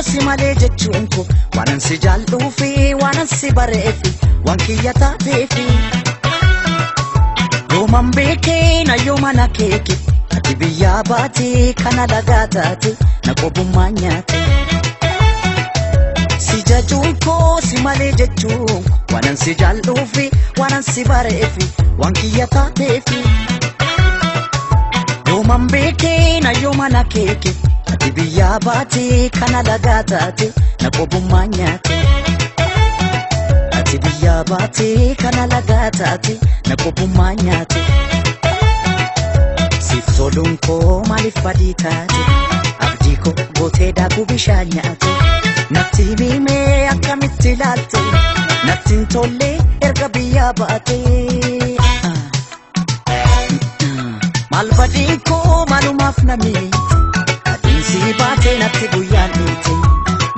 si malee jechuun ko waanan si jaalluu fi waanan si bareefi waan kiyya taateefi yooman beekee na yoomana keeke ati biyyaa baatee kana lagaa taate na qobummaa nyaate si jajuun ko si malee jechuun ko waanan si jaalluu fi waanan si bareefi waan kiyya taateefi yooman beekee na yoomana keeke ati biyyaa baatee kana lagaa taate na qobummaa nyaate ati biyyaa baatee kana lagaa taate na qobummaa nyaate siif toluun koo maaliif badii taate abdii koo gootee daakuu bishaan nyaate natti himee akkamitti ilaalte natti hin tolle erga biyyaa baatee maal badiin koo maalumaaf na miite si baate natti guyyaan miite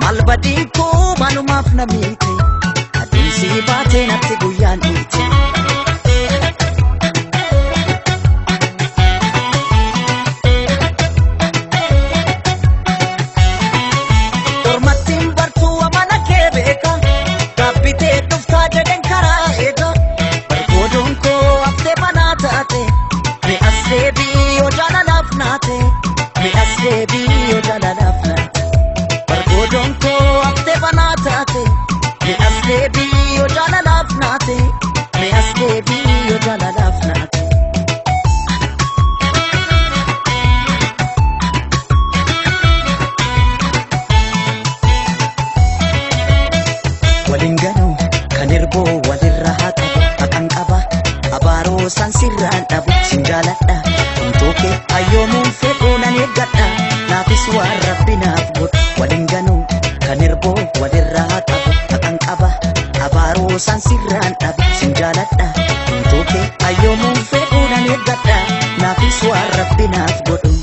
maal badiin koo maalumaaf na miite si baate natti guyyaan miite ormattiin bartuu amana kee beeka gaabbitee dhuftaa jedhen karaa eega bargoodoon koo haftee banaa taate mi as deebii yoo jaalalaaf naate mi as deebii yoo jaalalaaf naate bargoodoon koo haftee banaa taate mi as deebii yoo jaalalaaf naate mi as deebii yoo jaalalaaf naate waliin ganuu kan erboo walirra haa qabu haqan qaba abaaroo san sirraan dhabu sin jaaladha huntooke ayyoomuun fedhuu nan eeggadha naafis waan rabbi naaf godhu waliin ganuu kan erboo walirra haa qabu haqan qaba abaaroo san sirraan dhabu sin jaaladha huntooke ayyoomuun fedhuu nan eeggadha naafis waan rabbi naaf godhu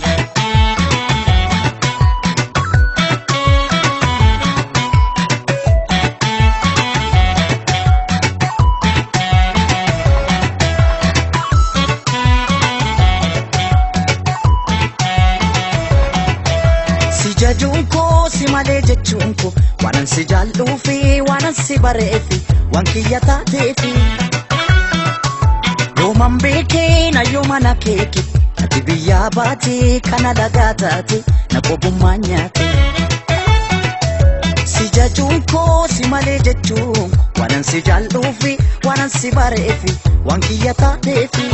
jajuun koo si malee jechuun ko waanan si jaalluu fi waanan si bareefi waan kiyya taateefi yooman beekee na yoomana keeke ati biyyaa baatee kana lagaa taate na qobummaa nyaate si jajuun koo si malee jechuun ko waanan si jaalluu fi waanan si bareefi waan kiyya taateefi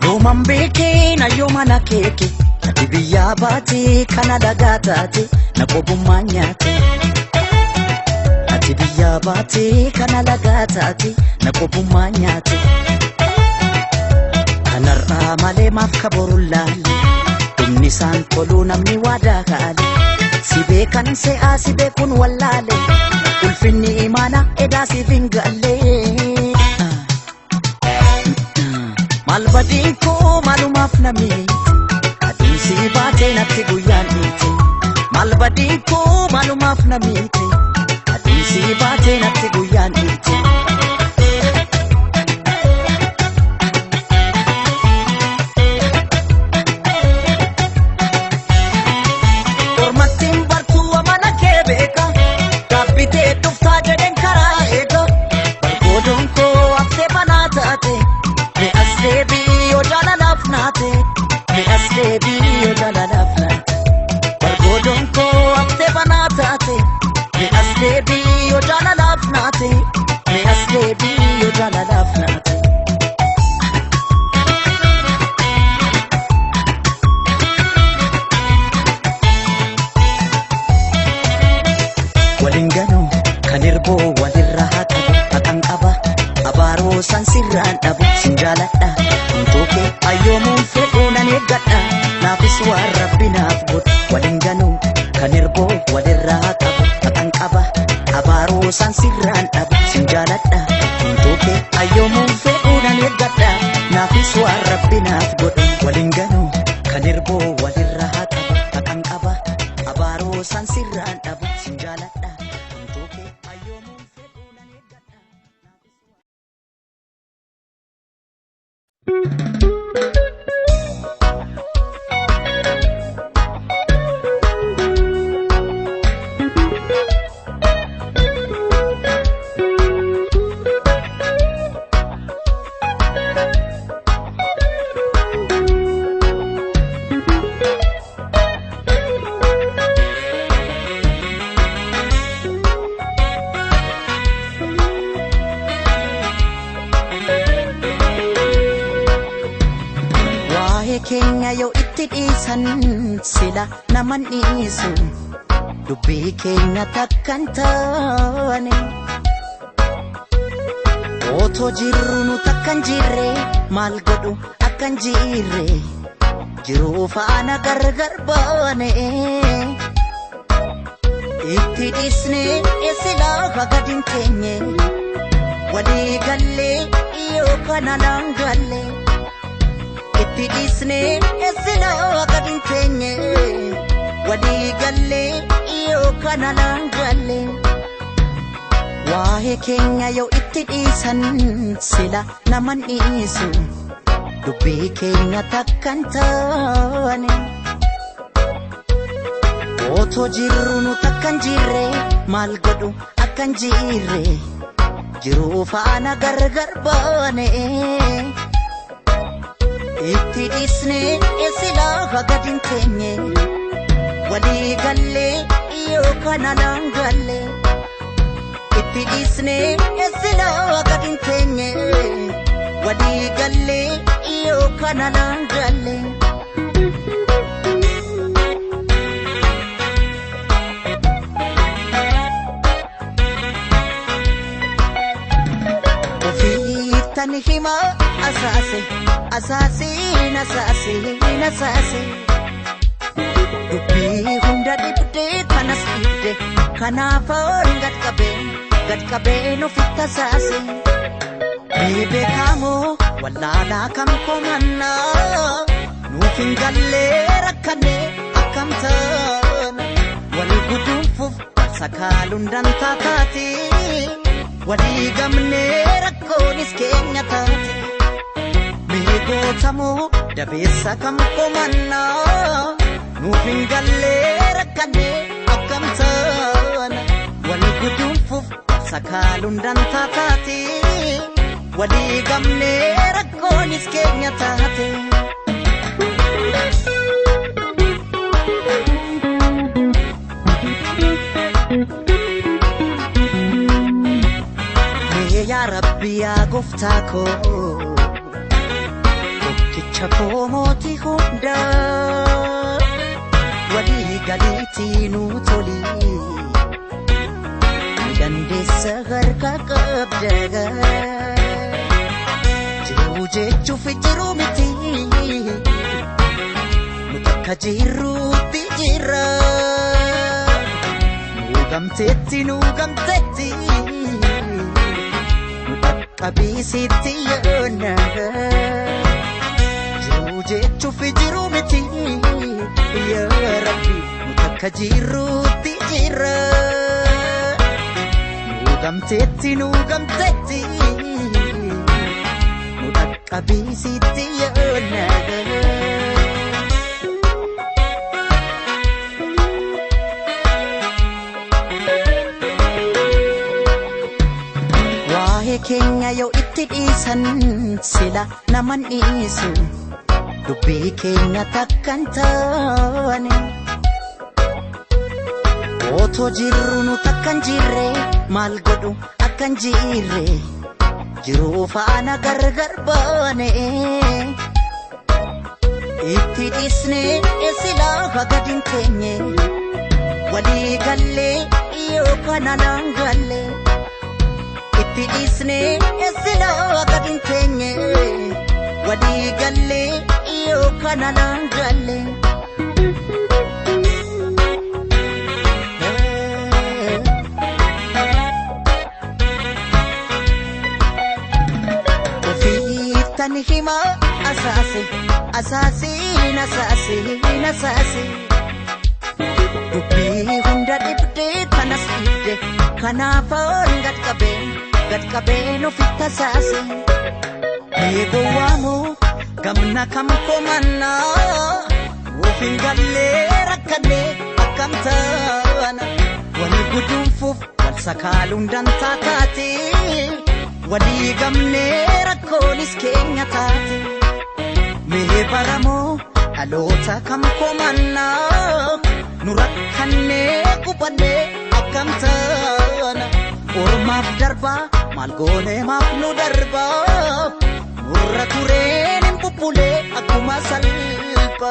yooman beekee na yoomana keeke ati biyyaa baatee kana lagaa taate na qobummaa nyaate ati biyyaa baatee kana lagaa taate na qobummaa nyaate kanarraa malee maaf kaboruun laalle dhumni isaan toluu namni waadaa kaale si beekan se'aa si beekuun wallaale ulfinni imaana edaa siif hin galle maal badiin koo maalumaaf na miite si baate natti guyyaan miite maal badiin koo maalumaaf na miite si baate natti guyyaan miite ormattiin bartuu amana kee beeka gaabbitee dhuftaa jedhen karaa eega bargoodoon koo haftee banaa taate mi as deebii yoo jaalalaaf naate mi as deebii yoo jaalalaaf naate bargoodoon koo haftee banaa taate mi as deebii yoo jaalalaaf naate mi as deebii yoo jaalalaaf naate waliin ganuu kan erboo walirra haa qabu haqan qaba abaaroo san sirraan dhabu sin jaaladha huntooke ayyoomuun fedhuu nan eeggadha naafis waan rabbi naaf godhu waliin ganuu kan erboo walirra haa qabu haqan qaba abaaroo san sirraan dhabu sin jaaladha huntooke ayyoomuun fedhuu nan eeggadha naafis waan rabbi naaf godhu waliin ganuu kan erboo walirra haa qabu haqan qaba abaaroo san sirraan dhabu sin jaaladha huntooke ayyoomuun fedhuu nan eeggadha yoo itti dhiisan sila naman dhiisu dubbii keenya takkan taane otoo jirru nu takkan jirre maal godhu akkan jirre jiruu faana gargar baane itti dhiisne sila gadi teenye walii gallee yoo kana naan galle itti dhiisne sila gadi teenye walii gallee yoo kana naan galle waa'ee keenya yoo itti dhiisan sila naman dhiisu dubbii keenya takkan taane otoo jirru nu takkan jirre maal godhu akkan jirre jiruu faana gargar baane itti dhiisne sila gadi teenye walii gallee yoo kana naan galle itti dhiisne sila gadi teenye walii gallee yoo kana naan galle tani hima asase dubbii hunda dibde kanas dibde kanaafan gad qabeen ofitti asaase beekamoo wallaalaa kam komanna nuuf hin gallee rakkannee akkam taana wal guduunfuuf sakaaluun dantaa taate walii gamnee rakkoonis keenya taate beekootamoo dabeessa kam komanna nuuf hin gallee rakkannee akkam taana wal guduunfuuf sakaaluun dantaa taate walii gamnee rakkoonis keenya taate yaa rabbi yaa gooftaa koo tokkicha koo mootii hundaa walii galiitii nuu tolii dandeessa harka qabda jiruu jechuuf jiruu miti nu takka jirruutti jirra nu gamteetti qabisitti yoona jiruu jechuuf jiruu miti yaa rabbi nu takka jirruutti jirra nu gamteetti nu qabisitti yoona keenya yoo itti dhiisan sila naman dhiisu dubbii keenya takkan taane otoo jirru nu takkan jirre maal godhu akkan jirre jiruu faana gargar baane itti dhiisne sila gadi teenye walii gallee yoo kana naan galle itti dhiisne sila gadi teenye walii gallee yoo kana naan galle tani hima asase dubbii hunda dibde kanas dibde kanaafan gad qabeen ofitti asaase beekowaamoo gamna kam komanna nuuf hin gallee rakkannee akkam taana wal guduunfuuf wal sakaaluun dantaa taate walii gamnee rakkoonis keenya taate mee baramoo dhaloota kam komanna nu rakkannee qubannee akkam taana ormaaf darbaa maal goonee maaf nu darbaa nurra tureen hin bubbule akkuma salpha.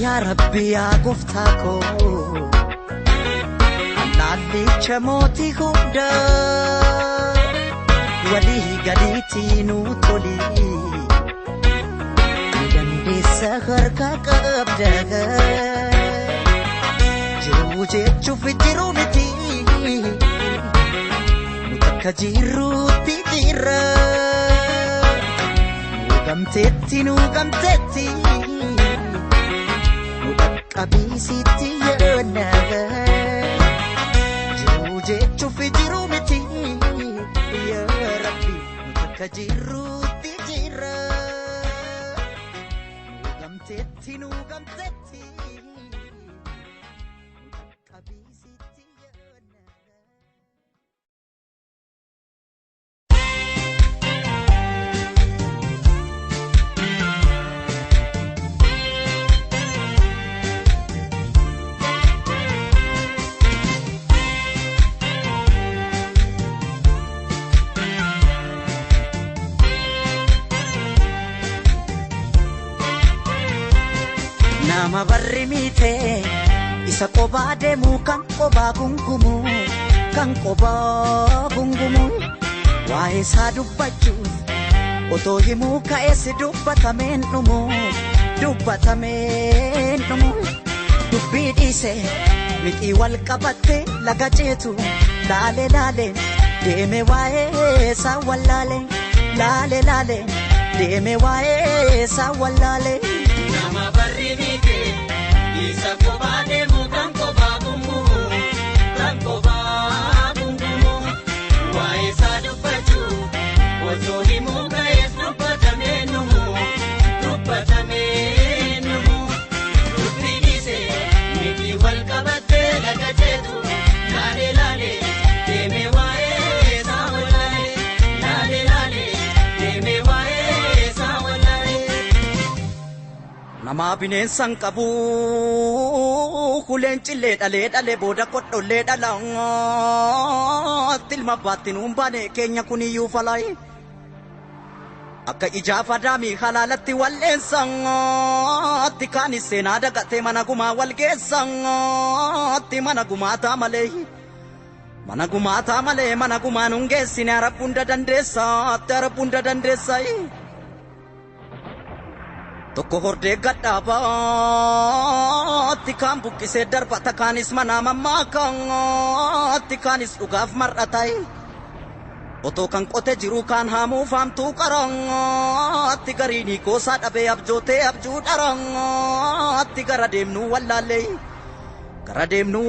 Ya Rabbi ya Gooftaa koo Naallicha mootii hunda walii gadiitii nuu toli dandeessa harka qabda jiruu jechuuf jiruu miti nu takka jirruutti jirra nu gamteetti Abisiti yanaga Jiru jechuuf jiru miti Ya Rabbi Mutaka jiruutti jira Nu gamteetti Abisiti yanaga Nama barri mite isa qobaa deemu kan qobaa gungumu waa'ee isaa dubbachuuf otoo himuu ka'ees dubbatameen dhumu dubbii dhiise miqii wal qabatte laga ceetu laale deeme waa'ee isaa wallaale laale deeme waa'ee isaa wallaale. Nama barri mite isa qobaa deemu kan qobaa gungumu waa'ee isaa dubbachuuf otoo himuu ka'ees dubbatameen dhumu dubbii dhiise miqii wal qabatte laga ceetu laale deeme waa'ee isaa wallaale laale deeme waa'ee isaa wallaale. Nama bineensan qabu kuleen cillee dhalee booda kodhollee dhalaa tilma baattinuun baane keenya kuniyyuu falay akka ijaafa daamii halaalatti walleensan atti kaanis seenaa dagatee mana gumaa wal geessan atti mana gumaataa malee mana gumaan hungeessine arabbuunda dandeessa Tokko hordee gadhaabaatti kaan buqqisee darbata kaanis manaa mammaakaatti kaanis dhugaaf mar'atae otoo kan qote jiru kaan haamuuf haamtuu qarangaatti gariinii goosaa dhabee abjootee abjuu dharangaatti gara deemnuu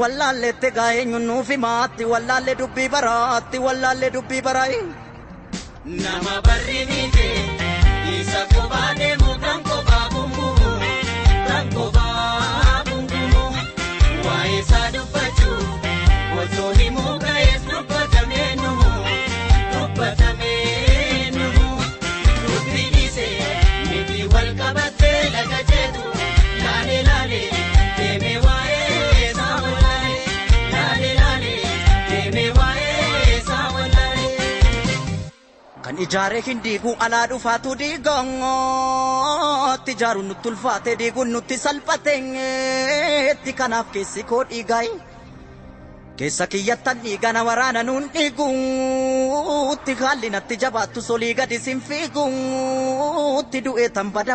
wallaalleette gaa'eenyuun nuuf himaatti wallaallee dubbii baraa'e. Nama barri mite isa qobaa deemu kan qobaa gungumu waa'ee isaa dubbachuuf otoo himuu ka'ees dubbatameen dhumu dubbii dhiise miqii wal qabatte laga ceetu laale deeme waa'ee isaa wallaale deeme waa'ee isaa wallaale. Kan ijaaree hin diigu alaa dhufaatu diigangooti ijaaruun nutti ulfaate diiguun nutti salphateetti kanaaf keessi koo dhiigaay keessa kiyyattan dhiigana waraana nuun dhiiguutti haalli natti jabaattu solii gadi sin fiiguutti du'ee tan bada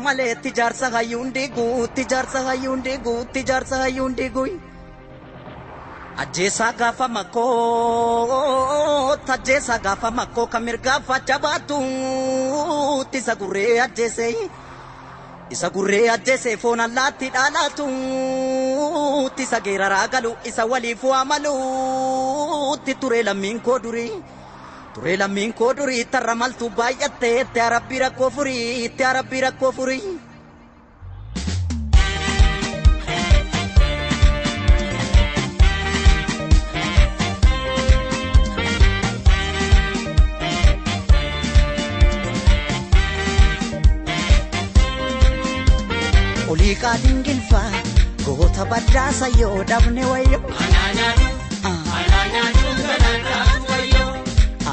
malee itti jaarsa hayyuun dhiiguutti Ajjeesaa gaafa makkoo kan mirgaafa jabaatuutti isa gurree ajjeese foon allaatti dhaalaatuutti isa geeraraa galu isa waliif waamaluutti ture lammiin koo durii tarra maltuu baay'atte itti arabbii rakkoo furii. Olii qaaliin gilfaa goota badhaasa yoo dhabne wayyo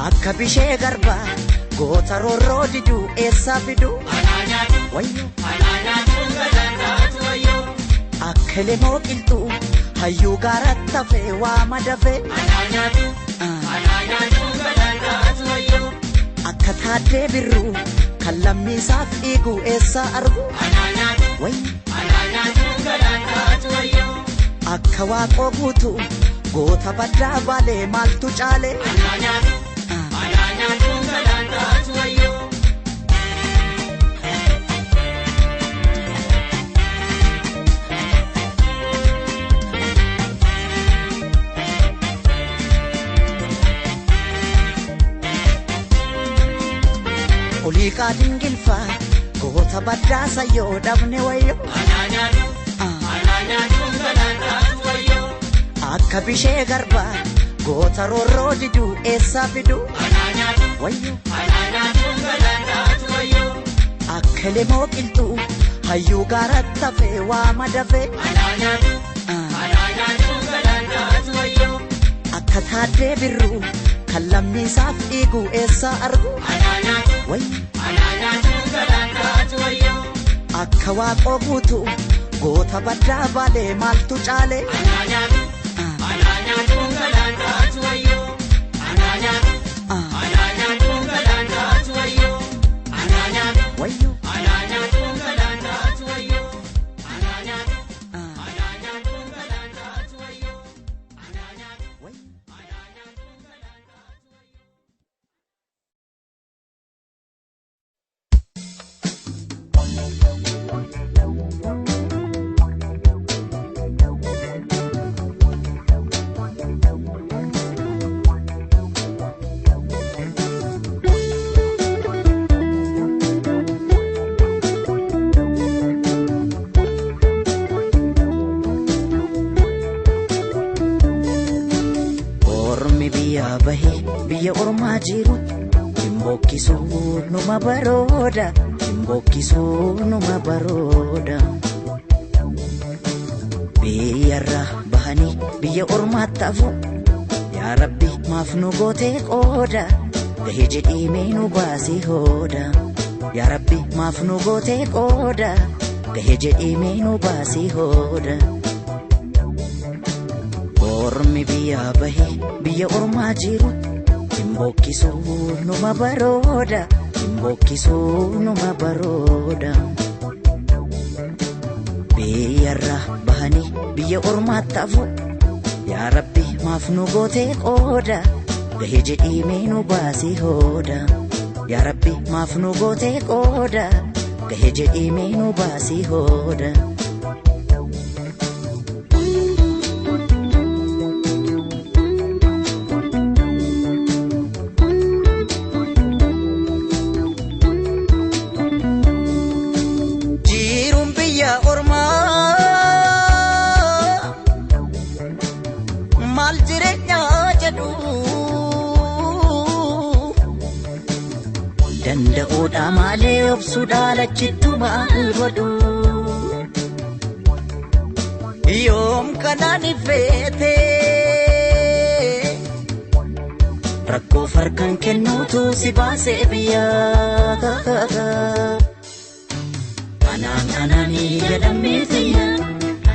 akka bishee garbaa goota roorroo diduu eessaa fiduu wayyo akka lemoo qilxuu hayyuu gaaratti hafee waa madafee akka taaddee birruu kan lammiisaaf dhiigu eessaa argu wayyo akka waaqoo guutuu goota baddaa baalee maaltu caalee Olika dingilfa goota badhaasa yoo dhabne wayyo akka bishee garbaa goota roorroo diduu eessaa fiduu wayyo akka lemoo qilxuu hayyuu gaaratti hafee waa madafee akka taaddee birruu kan lammiisaaf dhiigu eessaa argu wayyo akka waaqoo guutuu goota baddaa baalee maaltu caalee wayyo biyya ormaa jiru Timbokisuu numa barooda Timbokisuu numa barooda biyyarra bahanii biyya ormaatti hafu yaa rabbi maaf nu gootee qooda gahee jedhimee nu baasii hooda yaa rabbi maaf nu gootee qooda gahee jedhimee nu baasii hooda ormi biyya bahee biyya ormaa jiru Timbokisuu numa barooda Timbokisuu numa barooda biyyarra bahanii biyya ormaatti hafu yaa rabbi maaf nu gootee qooda gahee jedhimee nu baasii hooda yaa rabbi maaf nu gootee qooda gahee jedhimee nu baasii hooda danda'uudha malee obsuudha lachittu maal godhu yoom kanaan ifeete rakkoo farkan kennuutu si baasee biyyaa anaan anaanii jedhamteetiyya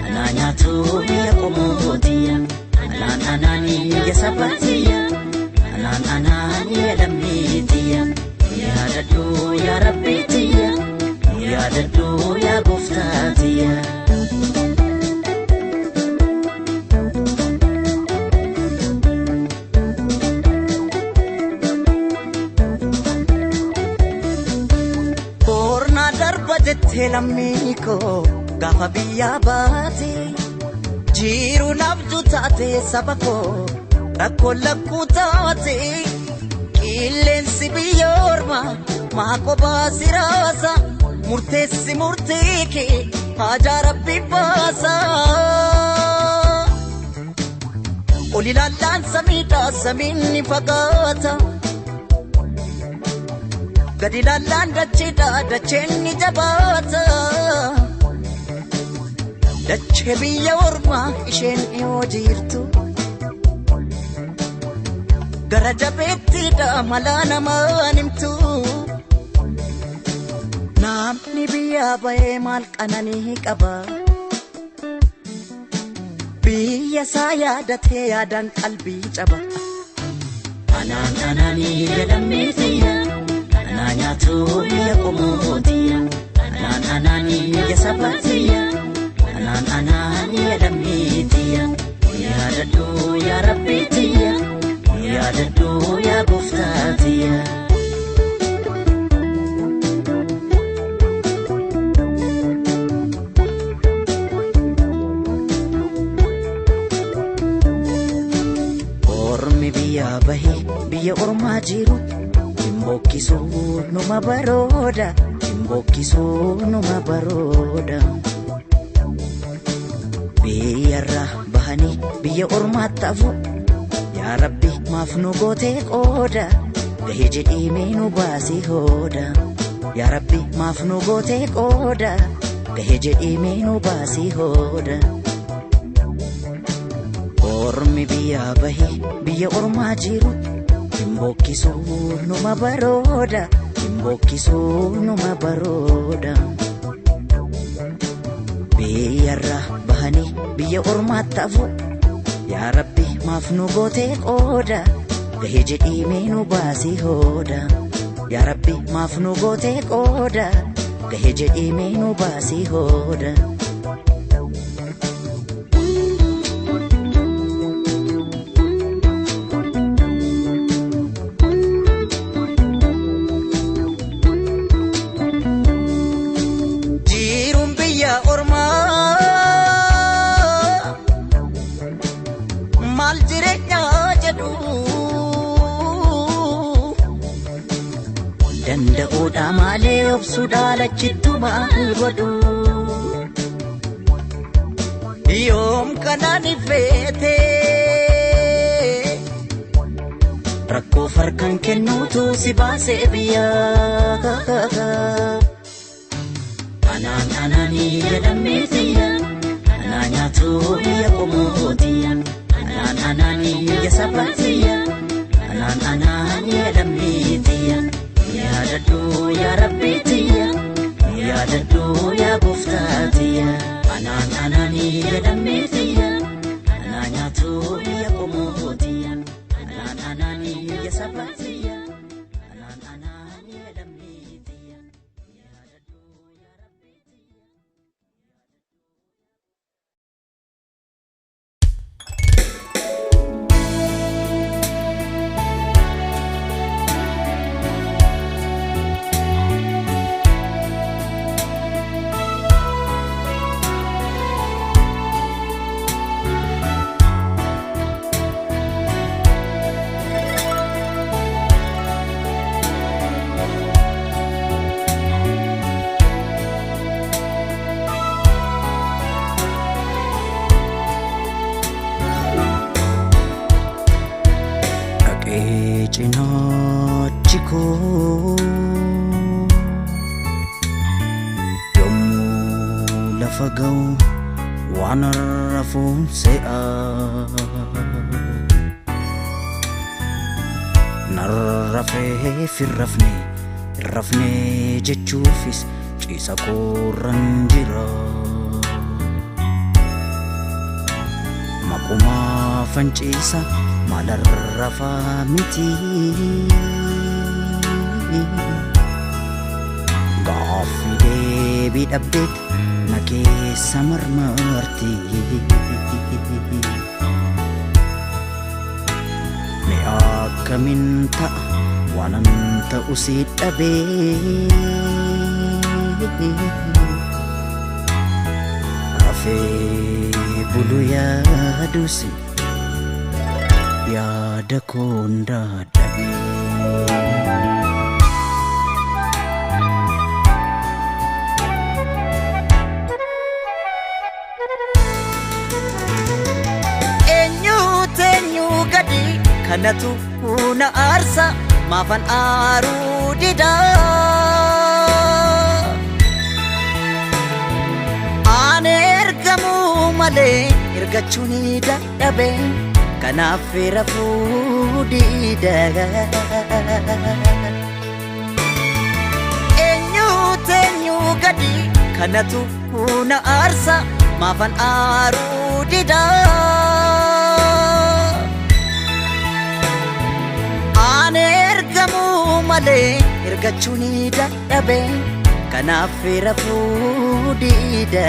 anaa nyaatu biyya qomootiyya anaan anaanii biyya sabatiyya anaan anaanii jedhamteetiyya yaadadhu yaa rabbiitiyya yaadadhu yaa gooftaatiyya Korna darba jettee lammii koo gaafa biyyaa baate jiru nabdu taate saba koo rakkoo lakkuu taate Qilleensi biyya ormaa maa kophaa si raasa murteessi murtii kee haajaa rabbi baasa ol ilaallaan samiidhaa samiin ni fagaata gad ilaallaan dacheedhaa dacheen ni jabaata dachee biyya ormaa isheen dhiyoo jirtu gara jabeettiidha mala namaan himtu namni biyyaa bahee maal qananii qaba biyya isaa yaadatee yaadaan qalbii caba anaan anaanii jedhamee tiyya anaa nyaatu biyya qomootiya anaan anaanii biyya sabaatiya anaan anaanii jedhamee tiyya yaadadhu yaa rabbii tiyya yaadadhu yaa gooftaa tiyya biyya bahee biyya ormaa jiru himbookkisuu numa barooda himbookkisuu numa barooda biyyarraa bahanii biyya ormaatti hafu yaa rabbi maaf nu gootee qooda gahee jedhimee nu baasii hooda yaa rabbi maaf nu gootee qooda gahee jedhimee nu baasii hooda ormi biyya bahee biyya ormaa jiru himbookkisuu numa barooda himbookkisuu numa barooda biyyarraa bahanii biyya ormaatti hafu yaa rabbi maaf nu gootee qooda gahee jedhimee nu baasii hooda yaa rabbi maaf nu gootee qooda gahee jedhimee nu baasii hooda danda'uudha malee obsuudha lachittu maal godhu yoom kanaan ifeete rakkoo farkan kennuutu si baasee biyyaa anaan anaanii jedhamee tiyya anaa nyaatu biyya qomootiya anaan anaanii biyya sabaatiya anaan anaanii jedhamee tiyya yaadadhu yaa rabbii tiyya yaadadhu yaa gooftaa tiyya anaan anaanii jedhamee tiyya anaa nyaatu biyya qomootiya anaan anaanii biyya sabaatiya anaan anaanii jedhamee tiyya yaadadhu yaa rabbii tiyya. Cinaachi koo yommuu lafa ga'u waan rafuun se'a narrafee firrafne jechuufis ciisa koorran jira maqumaa fanciisa maalarrafaa miti gaaffii deebii dhabdeet na keessa marmarti mee akkamiin ta'a waanan ta'u si dhabee rafee bulu yaadusi yaada koon dadhabee eenyu gadi kanatu na aarsa maafan aaruu dida aan ergamu malee ergachuu ni dadhabe kanaaf rafuu dida eenyu gadi kanatu na aarsa maafan aaruu dida aan ergamuu malee ergachuu ni dadhabe kanaaf rafuu dida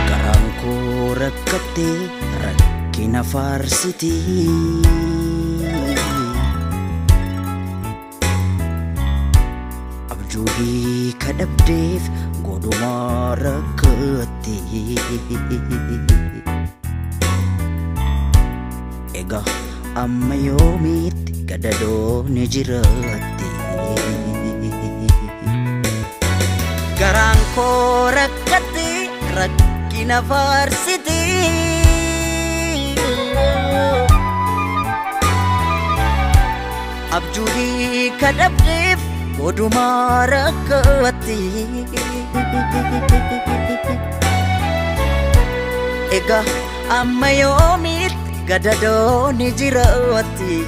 garaan koo rakkattee rakkina faarsiti abjuudii kadhabdeef godhumaa rakkatti egaa amma yoomiitti gadadoo ni jiraatti garaan koo rakkatti rakkina faarsiti abjuudii kadhabdeef godhumaa rakkatti egaa amma yoomiitti gadadoo ni jiraatti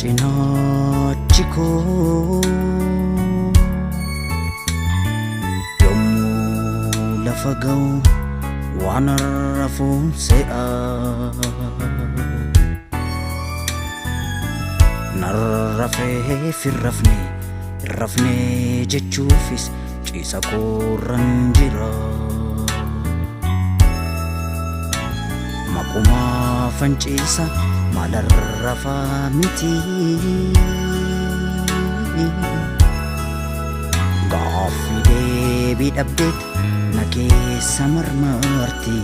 cinaachi koo yommuu lafa ga'u waan rafuun se'a narrafee firrafne jechuufis ciisa koorran jira maqumaa fanciisa malarrafaa miti gaaffii deebii dhabdeet na keessa marmarti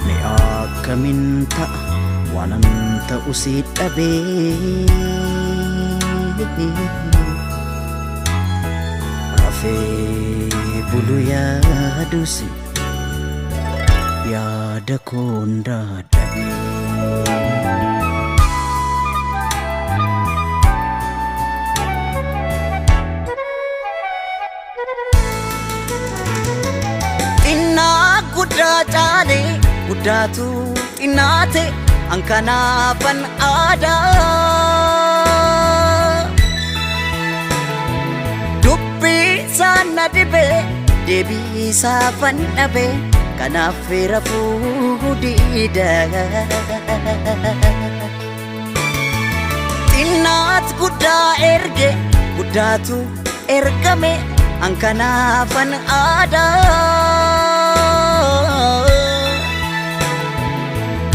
mee akkamiin ta'a waanan ta'u si dhabee rafee bulu yaadusi yaada koon dadhabee xinnaa guddaa caale guddaatu xinnaate ankanaafan aadaa dubbii saana dhibee deebii saafan dhabee kanaaf rafuu dida xinnaat guddaa erge guddaatu ergame ankanaafan aadaa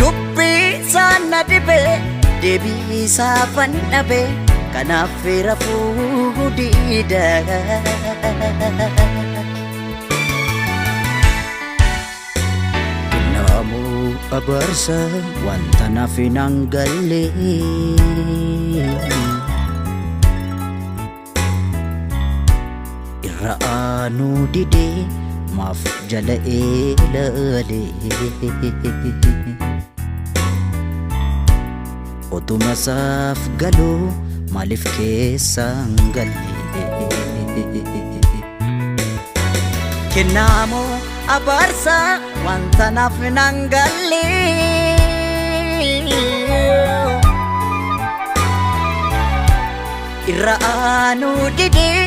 dubbii saana dhibee deebii saafan dhabee kanaaf rafuu dida abarsa wanta naaf hin galle irra aanuu didee maaf jala eelale otuma saaf galuu maaliif keessaan galle kennaamoo abarsa wanta naaf hin galle irra aanuu didee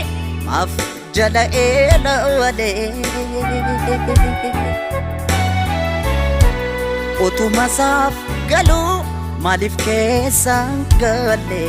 maaf jala eelale otuma saaf galuu maaliif keessaan galle